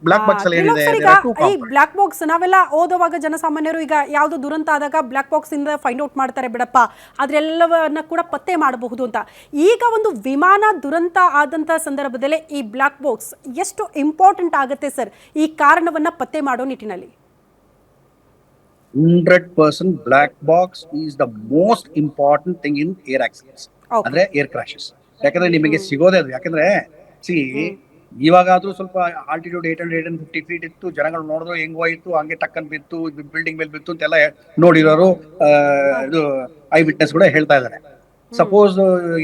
Block box ಅಲ್ಲಿ ತ್ರಿಲೋಕ್ ಏನಿದೆ, sir, ಈಗ ದೇರ್ ಆರ್ ಟೂ ಈ ಕಾಂಪೊನೆಂಟ್ಸ್. ಬ್ಲಾಕ್ ಬಾಕ್ಸ್ ನಾವೆಲ್ಲ ಓದುವಾಗ ಜನಸಾಮಾನ್ಯರು ಈಗ ಯಾವುದು ದುರಂತ ಆದಾಗ ಬ್ಲಾಕ್ ಬಾಕ್ಸ್ ಇಂದ ಫೈಂಡ್ ಔಟ್ ಮಾಡ್ತಾರೆ ಬಿಡಪ್ಪ, ಅದ್ರೆಲ್ಲವನ್ನ ಕೂಡ ಪತ್ತೆ ಮಾಡಬಹುದು ಅಂತ. ಈಗ ಒಂದು ವಿಮಾನ ದುರಂತ ಆದಂತ ಸಂದರ್ಭದಲ್ಲಿ ಈ ಬ್ಲಾಕ್ ಬಾಕ್ಸ್ ಎಷ್ಟು ಇಂಪಾರ್ಟೆಂಟ್ ಆಗುತ್ತೆ ಸರ್ ಈ ಕಾರಣವನ್ನ ಪತ್ತೆ ಮಾಡೋ ನಿಟ್ಟಿನಲ್ಲಿ? 100% black box is the most important thing in air accidents, okay. ಅಂದ್ರೆ ಏರ್ ಕ್ರಾಶಸ್. ಯಾಕಂದ್ರೆ ನಿಮಗೆ ಸಿಗೋದೇ ಅದು. ಯಾಕಂದ್ರೆ ಸಿ, ಇವಾಗಾದ್ರೂ ಸ್ವಲ್ಪ ಆಲ್ಟಿಟ್ಯೂಡ್ 850 ಫೀಟ್ ಇತ್ತು, ಜನಗಳು ನೋಡಿದ್ರು ಹೆಂಗೋಯ್ತು, ಹಂಗೆ ಟಕ್ಕನ್ ಬಿತ್ತು, ಬಿಲ್ಡಿಂಗ್ ಮೇಲೆ ಬಿತ್ತು ಅಂತೆಲ್ಲ ನೋಡಿರೋರು ಇದು ಐ ವಿಟ್ನೆಸ್ ಕೂಡ ಹೇಳ್ತಾ ಇದ್ದಾರೆ. ಸಪೋಸ್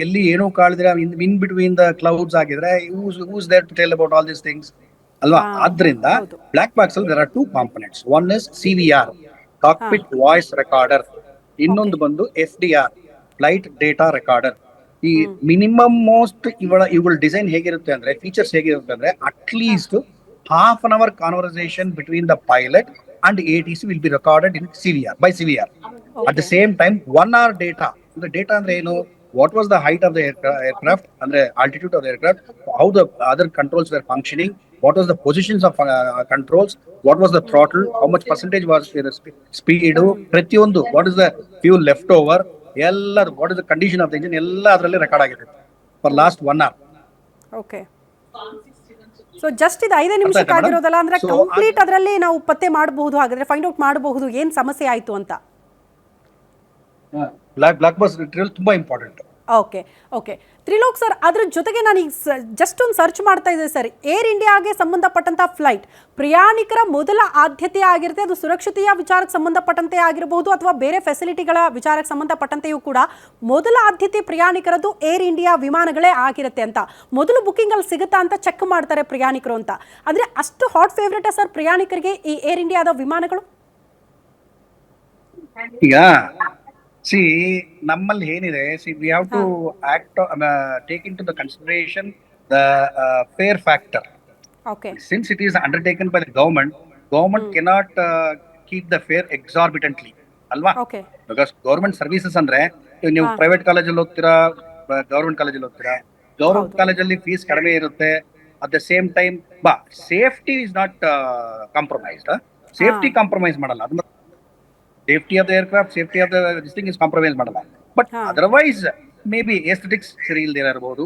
ಎಲ್ಲಿ ಏನೂ ಕಾಳದಿರ ಇನ್ ಬಿಟ್ವೀನ್ ದ ಕ್ಲೌಡ್ಸ್ ಆಗಿದ್ರೆ who's there to tell about all these things ಅಲ್ವಾ? ಆದ್ರಿಂದ ಹೌದು. ಬ್ಲಾಕ್ ಬಾಕ್ಸ್ ಅಲ್ಲಿ there are two components. One is CVR, cockpit voice recorder. Okay. ಇನ್ನೊಂದು ಬಂದು FDR, ಫ್ಲೈಟ್ ಡೇಟಾ ರೆಕಾರ್ಡರ್. ಈ ಮಿನಿಮಮ್ ಮೋಸ್ಟ್ ಇವುಗಳ design ಹೇಗಿರುತ್ತೆ ಅಂದ್ರೆ, ಫೀಚರ್ಸ್ ಹೇಗಿರುತ್ತೆ ಅಂದ್ರೆ, at least half an hour conversation between the pilot and ATC will be recorded in CVR by CVR. At the okay. same time 1 hour data. The data ಅಂದ್ರೆ ಏನು? What was the height of the aircraft, ಅಂದ್ರೆ altitude of the aircraft, how the other controls were functioning, what was the positions of controls, what was the throttle, how much percentage was the speed, ಪ್ರತಿಯೊಂದು, what is the fuel left over, ಎಲ್ಲದು, what is the condition of the engine, ಎಲ್ಲ ಅದರಲ್ಲಿ record ಆಗಿರುತ್ತೆ for last 1 hour. Okay. So just ಇದು 5 ಅರ್ಥ ಆಯ್ತಾ ನಿಮಿಷಕ್ಕೆ madam? ಆಗಿರೋದಲ್ಲ, ಅಂದ್ರೆ ಸೊ ಕಂಪ್ಲೀಟ್ ಅದರಲ್ಲಿ ನಾವು ಪತ್ತೆ ಮಾಡಬಹುದು, ಹಾಗಾದ್ರೆ ಫೈಂಡ್ ಔಟ್ ಮಾಡಬಹುದು ಏನ್ ಸಮಸ್ಯೆ ಆಯ್ತು ಅಂತ. ಬ್ಲಾಕ್ ಬಾಕ್ಸ್ ತುಂಬಾ important. Okay. Okay. Trilok sir, ಅದ್ರ ಜೊತೆಗೆ ನಾನು ಈಗ ಜಸ್ಟ್ ಒಂದು ಸರ್ಚ್ ಮಾಡ್ತಾ ಇದ್ದೆ ಸರ್, ಏರ್ ಇಂಡಿಯಾಗೆ ಸಂಬಂಧಪಟ್ಟಂತ ಫ್ಲೈಟ್ ಪ್ರಯಾಣಿಕರ ಮೊದಲ ಆದ್ಯತೆ ಆಗಿರುತ್ತೆ. ಅದು ಸುರಕ್ಷತೆಯ ವಿಚಾರಕ್ಕೆ ಸಂಬಂಧಪಟ್ಟಂತೆ ಆಗಿರಬಹುದು ಅಥವಾ ಬೇರೆ ಫೆಸಿಲಿಟಿಗಳ ವಿಚಾರಕ್ಕೆ ಸಂಬಂಧಪಟ್ಟಂತೆಯೂ ಕೂಡ ಮೊದಲ ಆದ್ಯತೆ ಪ್ರಯಾಣಿಕರದ್ದು ಏರ್ ಇಂಡಿಯಾ ವಿಮಾನಗಳೇ ಆಗಿರುತ್ತೆ ಅಂತ. ಮೊದಲು ಬುಕ್ಕಿಂಗ್ ಅಲ್ಲಿ ಸಿಗುತ್ತಾ ಅಂತ ಚೆಕ್ ಮಾಡ್ತಾರೆ ಪ್ರಯಾಣಿಕರು ಅಂತ. ಅಂದ್ರೆ ಅಷ್ಟು ಹಾಟ್ ಫೇವ್ರೇಟ್ ಸರ್ ಪ್ರಯಾಣಿಕರಿಗೆ ಈ ಏರ್ ಇಂಡಿಯಾದ ವಿಮಾನಗಳು? ಈಗ ಸಿ, ನಮ್ಮಲ್ಲಿ ಏನಿದೆ, see, we have to act take into the consideration the fair factor. Okay. Since it is undertaken by the government cannot keep the fare exorbitantly, ಅಲ್ವಾ? Okay. Because government services ಅಂದ್ರೆ, ನೀವು private ಕಾಲೇಜಲ್ಲಿ ಓದ್ತೀರಾ, government ಕಾಲೇಜಲ್ಲಿ ಓದ್ತೀರಾ, government ಕಾಲೇಜಲ್ಲಿ fees ಕಡಿಮೆ ಇರುತ್ತೆ. At the same time safety is not compromised. Safety compromise ಮಾಡಲ್ಲ. ಅದು safety of the aircraft, safety of the this thing is compromise ಮಾಡಲ್ಲ. But otherwise maybe aesthetics ಸರಿ ಇಲ್ದಿರ ಇರಬಹುದು,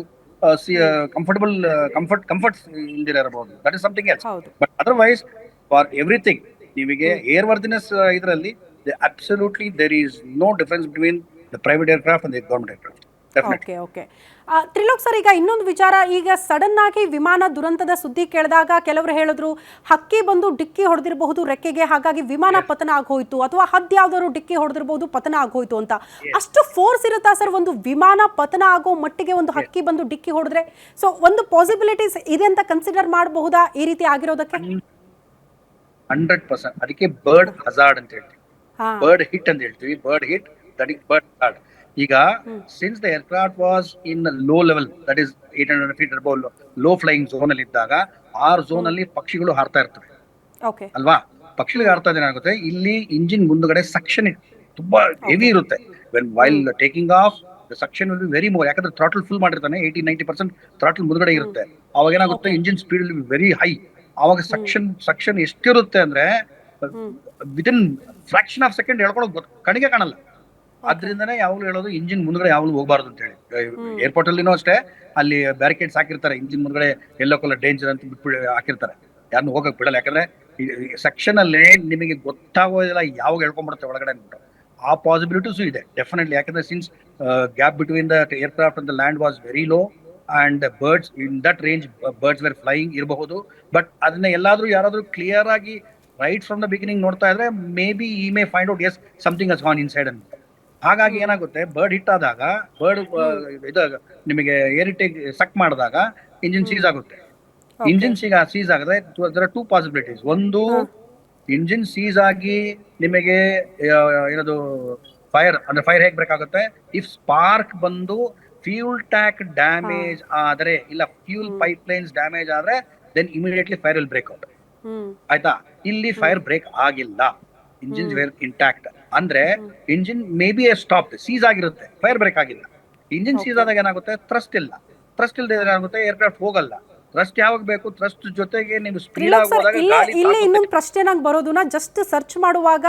ಕಂಫರ್ಟ್ ಇಲ್ದಿರ ಇರಬಹುದು, ದಟ್ ಇಸ್ ಸಮಥಿಂಗ್ ಎಲ್ಸ್. ಹೌದು. But otherwise for everything, ನಿಮಗೆ ಏರ್ ವರ್ದಿನೆಸ್ ಇದರಲ್ಲಿ absolutely there is no difference between the private aircraft and the government aircraft. Okay. Okay. Trilok sir, ಈಗ ಇನ್ನೊಂದು ವಿಚಾರ, ಈಗ ಸಡನ್ ಆಗಿ ವಿಮಾನ ದುರಂತದ ಸುದ್ದಿ ಕೇಳಿದಾಗ ಕೆಲವರು ಹೇಳಿದ್ರು ಹಕ್ಕಿ ಬಂದು ಡಿಕ್ಕಿ ಹೊಡೆದಿರಬಹುದು ರೆಕ್ಕೆಗೆ, ಹಾಗಾಗಿ ವಿಮಾನ ಪತನ ಆಗೋಯ್ತು, ಅಥವಾ ಹದ್ದು ಯಾವ್ದಾದ್ರು ಡಿಕ್ಕಿ ಹೊಡೆದಿರಬಹುದು, ಪತನ ಆಗೋಯ್ತು ಅಂತ. ಅಷ್ಟು ಫೋರ್ಸ್ ಇರುತ್ತಾ ಸರ್ ಒಂದು ವಿಮಾನ ಪತನ ಆಗೋ ಮಟ್ಟಿಗೆ ಒಂದು ಹಕ್ಕಿ ಬಂದು ಡಿಕ್ಕಿ ಹೊಡೆದ್ರೆ? ಸೊ ಒಂದು ಪಾಸಿಬಿಲಿಟೀಸ್ ಇದೆ ಅಂತ ಕನ್ಸಿಡರ್ ಮಾಡಬಹುದಾ ಈ ರೀತಿ ಆಗಿರೋದಕ್ಕೆ? 100%. ಅದಕ್ಕೆ ಬರ್ಡ್ ಹಜಾರ್ಡ್ ಅಂತ ಹೇಳ್ತೀವಿ, ಬರ್ಡ್ ಹಿಟ್ ಅಂತ ಹೇಳ್ತೀವಿ. Bird hit, that is bird hazard. ಈಗ since the aircraft was in low level, that is 800 feet above low flying zone ಅಲ್ಲಿ ಇದ್ದಾಗ, ಆ ಝೋನ್ ಅಲ್ಲಿ ಪಕ್ಷಿಗಳು ಹಾರ್ತಾ ಇರ್ತವೆ ಅಲ್ವಾ? ಪಕ್ಷಿಗಳಿಗೆ ಹಾರ್ತಾ ಏನಾಗುತ್ತೆ, ಇಲ್ಲಿ ಇಂಜಿನ್ ಮುಂದುಗಡೆ ಸಕ್ಷನ್ ತುಂಬಾ ಹೆವಿ ಇರುತ್ತೆ. When while taking of, the suction will be very more. ಯಾಕಂದ್ರೆ ಥ್ರಾಟಲ್ ಫುಲ್ ಮಾಡಿರ್ತಾನೆ, 80-90% ಥ್ರಾಟಲ್ ಮುಂದುಗಡೆ ಇರುತ್ತೆ. ಅವಾಗ ಏನಾಗುತ್ತೆ, engine speed will be very high. ಅವಾಗ ಸಕ್ಷನ್ ಎಷ್ಟಿರುತ್ತೆ ಅಂದ್ರೆ ವಿದಿನ್ ಫ್ರಾಕ್ಷನ್ ಆಫ್ ಸೆಕೆಂಡ್ ಹೇಳ್ಕೊಳಕ್ ಕಣಿಗೆ ಕಾಣಲ್ಲ. ಆದ್ರಿಂದನೇ ಯಾವಾಗ್ಲೂ ಹೇಳೋದು, ಇಂಜಿನ್ ಮುಂದ್ಗಡೆ ಯಾವಾಗ್ಲೂ ಹೋಗ್ಬಾರ್ದು ಅಂತ ಹೇಳಿ. ಏರ್ಪೋರ್ಟ್ ಅಲ್ಲಿನೂ ಅಷ್ಟೇ, ಅಲ್ಲಿ ಬ್ಯಾರಿಕೇಡ್ಸ್ ಹಾಕಿರ್ತಾರೆ, ಇಂಜಿನ್ ಮುಂದ್ಗಡೆ ಎಲ್ಲೋ ಕಲರ್ ಡೇಂಜರ್ ಅಂತ ಬಿಟ್ಬಿಟ್ಟು ಹಾಕಿರ್ತಾರೆ, ಯಾರನ್ನು ಹೋಗಕ್ ಬಿಡಲ್ಲ. ಯಾಕಂದ್ರೆ ಸೆಕ್ಷನ್ ಅಲ್ಲಿ ನಿಮಗೆ ಗೊತ್ತಾಗೋದಿಲ್ಲ ಯಾವಾಗ ಹೇಳ್ಕೊಂಡ್ಬಿಡುತ್ತೆ ಒಳಗಡೆ ಅಂದ್ಬಿಟ್ಟು. ಆ ಪಾಸಿಬಿಲಿಟೀಸು ಇದೆ ಡೆಫಿನೆಟ್ಲಿ. ಯಾಕಂದ್ರೆ since gap between the aircraft and the land was very low and birds in that range, birds were flying ಇರಬಹುದು. ಬಟ್ ಅದನ್ನ ಯಾರಾದ್ರೂ ಕ್ಲಿಯರ್ ಆಗಿ ರೈಟ್ ಫ್ರಮ್ ದ ಬಿಗಿನಿಂಗ್ ನೋಡ್ತಾ ಇದ್ರೆ, ಮೇ ಬಿ ಈ may find out as something has gone inside ಅಂತ. ಹಾಗಾಗಿ ಏನಾಗುತ್ತೆ, ಬರ್ಡ್ ಹಿಟ್ ಆದಾಗ, ಬರ್ಡ್ ಇದು ನಿಮಗೆ ಏರ್ ಹಿಟ್ ಸಕ್ ಮಾಡಿದಾಗ ಇಂಜಿನ್ ಸೀಸ್ ಆಗುತ್ತೆ. ಇಂಜಿನ್ ಸೀಸ್ ಆಗದೆ ದರ್ ಆರ್ ಟೂ ಪಾಸಿಬಿಲಿಟೀಸ್. ಒಂದು, ಇಂಜಿನ್ ಸೀಸ್ ಆಗಿ ನಿಮಗೆ ಏನದು ಫೈರ್ ಹೇಗೆ ಬ್ರೇಕ್ ಆಗುತ್ತೆ, ಇಫ್ ಸ್ಪಾರ್ಕ್ ಬಂದು ಫ್ಯೂಲ್ ಟ್ಯಾಂಕ್ ಡ್ಯಾಮೇಜ್ ಆದ್ರೆ, ಇಲ್ಲ ಫ್ಯೂಲ್ ಪೈಪ್ ಲೈನ್ಸ್ ಡ್ಯಾಮೇಜ್ ಆದ್ರೆ, then immediately fire will break out. ಆಯ್ತಾ? ಇಲ್ಲಿ ಫೈರ್ ಬ್ರೇಕ್ ಆಗಿಲ್ಲ, ಇಂಜಿನ್ ವೇರ್ ಇಂಟ್ಯಾಕ್ಟ್. ಅಂದ್ರೆ engine may be stop, seize ಆಗಿರುತ್ತೆ, ಫೈರ್ ಬ್ರೇಕ್ ಆಗಿಲ್ಲ. ಇಂಜಿನ್ ಸೀಸ್ ಆದಾಗ ಏನಾಗುತ್ತೆ, ಥ್ರಸ್ಟ್ ಇಲ್ಲದೆ ಏನಾಗುತ್ತೆ, ಏರ್ಕ್ರಾಫ್ಟ್ ಹೋಗಲ್ಲ. ಥ್ರಸ್ಟ್ ಯಾವಾಗ ಬೇಕು? ಥ್ರಸ್ಟ್ ಜೊತೆಗೆ ನೀವು ಸ್ಪೀಡ್ ತ್ರಿಲೋಕ್ ಸರ್, ಆಗುವಾಗ ಇಲ್ಲೇ ಗಾಳಿ ಇಲ್ಲೇ ಇನ್ನೊಂದು ಪ್ರಶ್ನೆ ನಂಗೆ ಬರೋದುನ ಜಸ್ಟ್ ಸರ್ಚ್ ಮಾಡುವಾಗ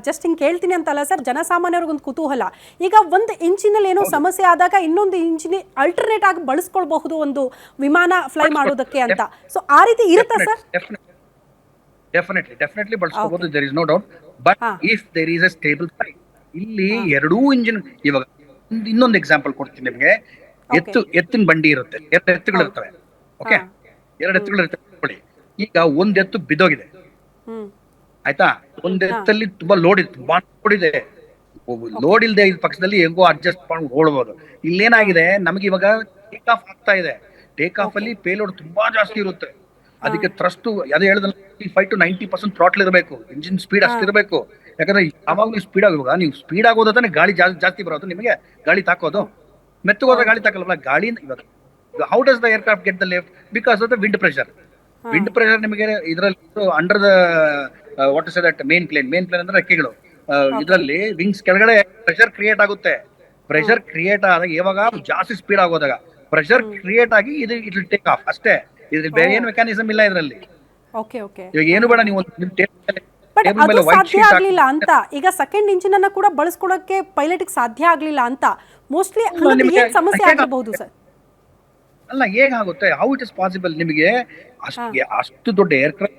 ಜಸ್ಟ್ ಹಿಂಗೆ ಕೇಳ್ತೀನಿ ಅಂತಲ್ಲ ಸರ್, ಜನಸಾಮಾನ್ಯರಿಗೊಂದು ಕುತೂಹಲ. ಈಗ ಒಂದು ಇಂಜಿನಲ್ಲಿ ಏನೋ ಸಮಸ್ಯೆ ಆದಾಗ ಇನ್ನೊಂದು ಇಂಜಿನ್ ಅಲ್ಟರ್ನೇಟ್ ಆಗಿ ಬಳಸ್ಕೊಳ್ಬಹುದು ಒಂದು ವಿಮಾನ ಫ್ಲೈ ಮಾಡೋದಕ್ಕೆ ಅಂತ. ಸೊ ಆ ರೀತಿ ಇರುತ್ತಾ ಸರ್? ಡೆಫಿನೆಟ್ಲಿ ಬಳಸ್ಕೋಬಹುದು, there is no doubt. But if there is a stable flight, ಇಲ್ಲಿ ಎರಡೂ ಇಂಜಿನ್, ಇವಾಗ ಇನ್ನೊಂದು ಎಕ್ಸಾಂಪಲ್ ಕೊಡ್ತೀನಿ ನಿಮಗೆ. ಎತ್ತಿನ ಬಂಡಿ ಇರುತ್ತೆ, ಎರಡು ಎತ್ತುಗಳು ಇರ್ತವೆ. ಓಕೆ, ಎರಡು ಎತ್ತುಗಳು ಇರ್ತವೆ. ಈಗ ಒಂದ್ ಎತ್ತು ಬಿದ್ದೋಗಿದೆ, ಆಯ್ತಾ? ಒಂದ್ ಎತ್ತಲ್ಲಿ ತುಂಬಾ ಲೋಡ್ ಇದೆ, ತುಂಬಾ ಲೋಡ್ ಇದೆ. ಲೋಡ್ ಇಲ್ಲದೆ ಇದ್ದ ಪಕ್ಷದಲ್ಲಿ ಹೆಂಗೋ ಅಡ್ಜಸ್ಟ್ ಮಾಡಿ ಓಡಬಹುದು. ಇಲ್ಲೇನಾಗಿದೆ, ನಮ್ಗೆ ಇವಾಗ ಟೇಕ್ ಆಫ್ ಆಗ್ತಾ ಇದೆ. ಟೇಕ್ ಆಫ್ ಅಲ್ಲಿ ಪೇಲೋಡ್ ತುಂಬಾ ಜಾಸ್ತಿ ಇರುತ್ತೆ. ಅದಕ್ಕೆ ಥ್ರಸ್ಟ್ ಅದೇ ಹೇಳಿದ್ರೆ 5 to 90% ಥ್ರಾಟ್ಲ್ ಇರಬೇಕು, ಇಂಜಿನ್ ಸ್ಪೀಡ್ ಅಷ್ಟಿರಬೇಕು. ಯಾಕಂದ್ರೆ ಯಾವಾಗ ನೀವು ಸ್ಪೀಡ್ ಆಗುವಾಗ, ನೀವು ಸ್ಪೀಡ್ ಆಗೋದಾನೆ ಗಾಳಿ ಜಾಸ್ತಿ ಬರೋದು, ನಿಮಗೆ ಗಾಳಿ ತಾಕೋದು. ಮೆತ್ತಗೋದ್ರೆ ಗಾಳಿ ತಾಕಲ್ವಲ್ಲ. ಗಾಳಿ ಇವಾಗ how does the aircraft get the lift? Because of the wind pressure. Wind pressure ನಿಮಗೆ ಇದರಲ್ಲಿ under the what is that main plane ಅಂದ್ರೆ ರೆಕ್ಕೆಗಳು, ಇದರಲ್ಲಿ ವಿಂಗ್ಸ್ ಕೆಳಗಡೆ ಪ್ರೆಷರ್ ಕ್ರಿಯೇಟ್ ಆಗುತ್ತೆ. ಪ್ರೆಷರ್ ಕ್ರಿಯೇಟ್ ಆದಾಗ ಯಾವಾಗ ಜಾಸ್ತಿ ಸ್ಪೀಡ್ ಆಗೋದಾಗ ಪ್ರೆಷರ್ ಕ್ರಿಯೇಟ್ ಆಗಿ ಇದು ಇಟ್ ವಿಲ್ ಟೇಕ್ ಆಫ್ ಅಷ್ಟೇ. ಇದ್ರಲ್ಲಿ ಬೇರೆ ಏನು ಮೆಕ್ಯಾನಿಸಮ್ ಇಲ್ಲ ಇದರಲ್ಲಿ. ಇವಾಗ ಏನು ಬೇಡ, ನೀವು ಬಟ್ ಅದು ಸಾಧ್ಯ ಆಗ್ಲಿಲ್ಲ ಅಂತ. ಈಗ ಸೆಕೆಂಡ್ ಇಂಜಿನ್ ಅನ್ನ ಕೂಡ ಬಳಸ್ಕೊಳ್ಳೋಕೆ ಪೈಲಟ್ಗೆ ಸಾಧ್ಯ ಆಗ್ಲಿಲ್ಲ ಅಂತ ಮೋಸ್ಟ್ಲಿ ಏನ್ ಸಮಸ್ಯೆ ಆಗಿರಬಹುದು ಸರ್? ಅಲ್ಲ, ಹೇಗಾಗುತ್ತೆ? How it is possible? ನಿಮಗೆ ಅಷ್ಟು ದೊಡ್ಡ ಏರ್ಕ್ರಾಫ್ಟ್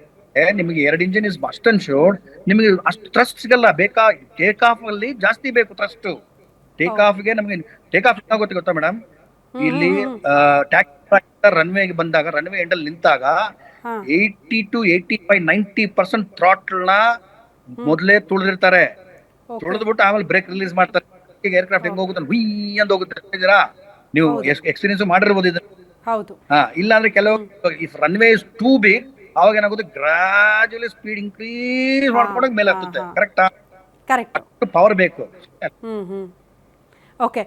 ನಿಮಗೆ 2 ಇಂಜಿನ್ ಇಸ್ ಮಸ್ಟ್ ಅಂಡ್ ಶೋರ್ಡ್. ನಿಮಗೆ ಅಷ್ಟು ಥ್ರಸ್ಟ್ ಸಿಗಲ್ಲ. ಬೇಕಾ ಟೇಕ್ ಆಫ್ ಅಲ್ಲಿ ಜಾಸ್ತಿ ಬೇಕು ಥ್ರಸ್ಟ್. ಟೇಕ್ ಆಫ್ ಗೆ ನಮಗೆ ಟೇಕ್ ಆಫ್ ಆಗುತ್ತೆ ಗೊತ್ತಾ ಮೇಡಮ್? ಇಲ್ಲಿ ರನ್ವೇಗೆ ಬಂದಾಗ, ರನ್ವೇ ಎಂಡ್ ಅಲ್ಲಿ ನಿಂತಾಗ 80 to 85, 90% ಥ್ರಾಟ್ಲ್ ನ ಮೊದಲೇ ತುಳಿದಿರ್ತಾರೆ. ತುಳಿದ್ಬಿಟ್ಟು ಆಮೇಲೆ ಬ್ರೇಕ್ ರಿಲೀಸ್ ಮಾಡ್ತಾರೆ. ಈಗ ಏರ್ಕ್ರಾಫ್ಟ್ ಹೆಂಗ್ ಹೋಗುತ್ತೆ, ಹುಯ್ ಅಂತ ಹೋಗುತ್ತೆ. ನೀವು ಎಕ್ಸ್ಪೀರಿಯನ್ಸ್ ಮಾಡಿರ್ಬೋದು ಇದನ್ನ. ಇಲ್ಲ ಅಂದ್ರೆ ಕೆಲವು if runway is too big, ಅವಾಗ ಏನಾಗುತ್ತೆ, ಗ್ರಾಜುಯಲಿ ಸ್ಪೀಡ್ ಇನ್ಕ್ರೀಸ್ ಮಾಡ್ಕೊಂಡಾಗ ಮೇಲೆ ಹತ್ತುತ್ತೆ. ಕರೆಕ್ಟ್ ಪವರ್ ಬೇಕು. ಓಕೆ